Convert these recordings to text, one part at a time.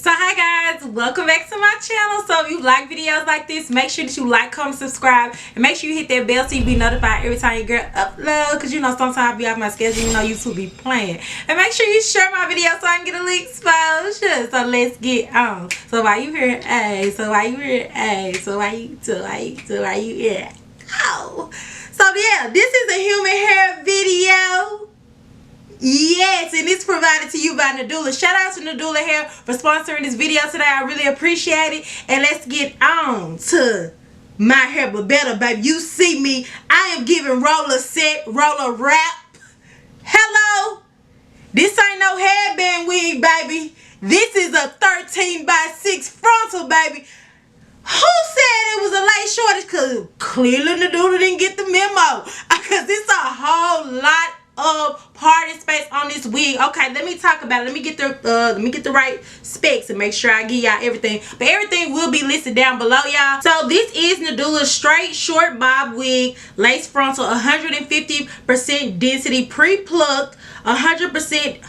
So hi guys, welcome back to my channel. So if you like videos like this, make sure that you like, comment, subscribe, and make sure you hit that bell so you be notified every time your girl upload, because you know sometimes I be off my schedule, you know YouTube be playing. And make sure you share my video so I can get a link exposure. So let's get on. So why you here? Hey, so why you here? Hey, so why you here? Oh, so yeah, this is a human hair video. Yes, and it's provided to you by Nadula. Shout out to Nadula Hair for sponsoring this video today. I really appreciate it. And let's get on to my hair but better, baby. You see me. I am giving roller set, roller wrap. Hello. This ain't no headband wig, baby. This is a 13x6 frontal, baby. Who said it was a late shortage? Because clearly Nadula didn't get the memo. Because it's a whole lot of party space on this wig. Okay, let me talk about it. Let me get the right specs and make sure I give y'all everything. But everything will be listed down below, y'all. So this is Nadula's straight short bob wig, lace frontal, 150% density, pre-plucked, 100%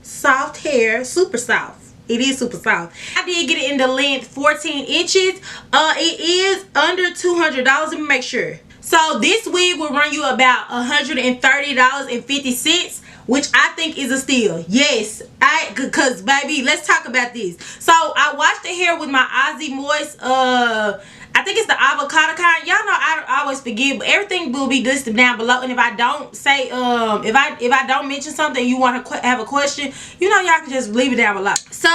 soft hair, super soft. It is super soft. I did get it in the length 14 inches. It is under $200. Let me make sure. So this wig will run you about $130.50, which I think is a steal. Yes, because baby, let's talk about this. So I washed the hair with my Aussie Moist. I think it's the avocado kind. Y'all know I always forget, but everything will be listed down below. And if I don't say, if I don't mention something, you want to have a question, you know, y'all can just leave it down below. So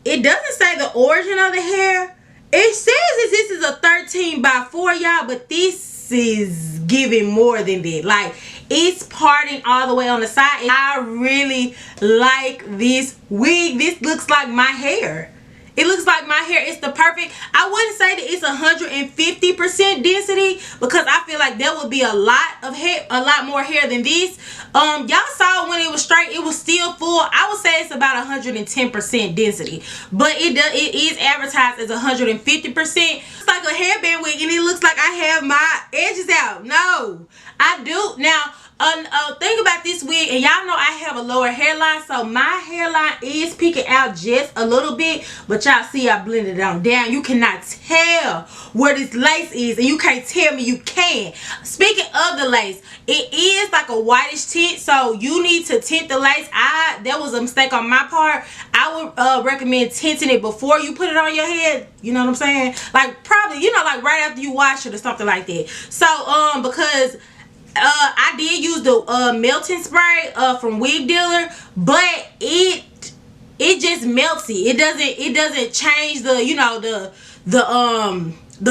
it doesn't say the origin of the hair. It says that this is a 13x4, y'all, but this is giving more than that. Like, it's parting all the way on the side. And I really like this wig. This looks like my hair. It looks like my hair. It's the perfect. I wouldn't say that it's 150% density, because I feel like there would be a lot of hair, a lot more hair than this. Y'all saw when it was straight, it was still full. I would say it's about 110% density, but it is advertised as 150%. It's like a hairband wig, and it looks like I have my edges out. No, I do now. Thing about this wig, and y'all know I have a lower hairline, so my hairline is peeking out just a little bit, but y'all see I blended it on down. You cannot tell where this lace is, and you can't tell me you can. Speaking of the lace, it is like a whitish tint, so you need to tint the lace. That was a mistake on my part. I would recommend tinting it before you put it on your head. You know what I'm saying? Like, probably, you know, like right after you wash it or something like that. So because I did use the melting spray from WigDeal, but it just melts it. It doesn't change the, you know, the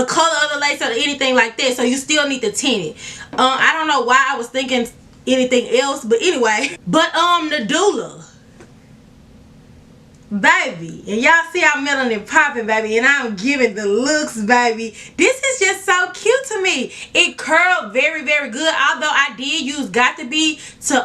color of the lace or anything like that. So you still need to tint it. I don't know why I was thinking anything else, but anyway. But Nadula, baby, and y'all see I'm melanin popping, baby, and I'm giving the looks, baby. This is just so cute to me. It curled very, very good, although I did use Got2b to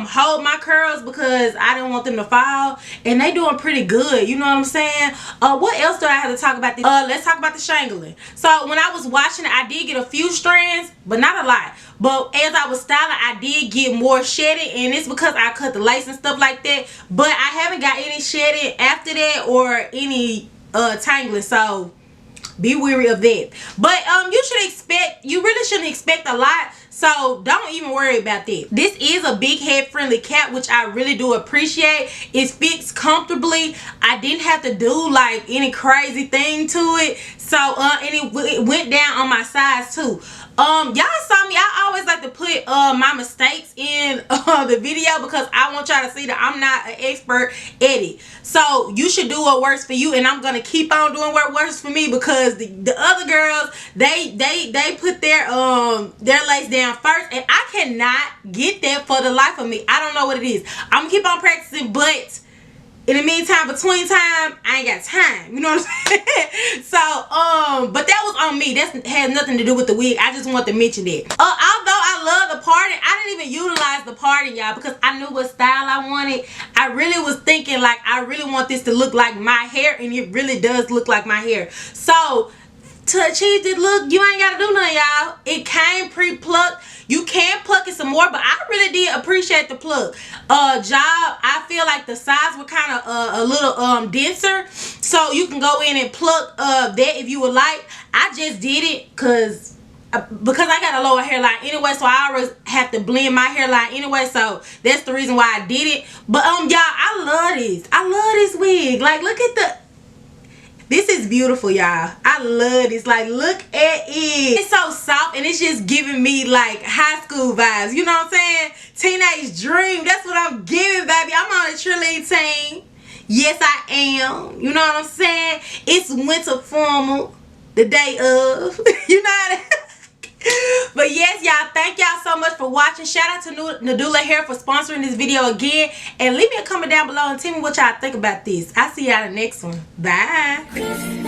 hold my curls because I didn't want them to fall, and they doing pretty good, you know what I'm saying? What else do I have to talk about this? Let's talk about the shangling. So when I was watching it, I did get a few strands, but not a lot. but as I was styling, I did get more shedding, and it's because I cut the lace and stuff like that. But I haven't got any shedding after that or any tangling, so be wary of that. But you really shouldn't expect a lot, so don't even worry about that. This is a big head friendly cap, which I really do appreciate. It fits comfortably. I didn't have to do like any crazy thing to it, so and it went down on my size too. Y'all saw me, I always like to put my mistakes in the video because I want y'all to see that I'm not an expert at it. So you should do what works for you, and I'm gonna keep on doing what works for me, because the other girls, they put their lace down first, and I cannot get that for the life of me. I don't know what it is. I'm gonna keep on practicing, but in the meantime, between time, I ain't got time. You know what I'm saying? So, but that was on me. That has nothing to do with the wig. I just want to mention that. Although I love the parting, I didn't even utilize the parting, y'all, because I knew what style I wanted. I really was thinking, like, I really want this to look like my hair, and it really does look like my hair. So, to achieve this look, you ain't got to do nothing, y'all. It came pre-plucked. You can pluck it some more, but I really did appreciate the pluck. Job, I feel like the sides were kind of a little denser, so you can go in and pluck that if you would like. I just did it because I got a lower hairline anyway, so I always have to blend my hairline anyway, so that's the reason why I did it. But y'all, I love this. I love this wig. Like, look at this is beautiful, y'all. I love this. Like, look at it. It's so soft, and it's just giving me like high school vibes. You know what I'm saying? Teenage dream. That's what I'm giving, baby. I'm on a cheerleading team. Yes, I am. You know what I'm saying? It's winter formal, the day of. You know what I mean? But yes, y'all, thank y'all so much for watching. Shout out to Nadula Hair for sponsoring this video again, and leave me a comment down below and tell me what y'all think about this. I'll see y'all in the next one. Bye.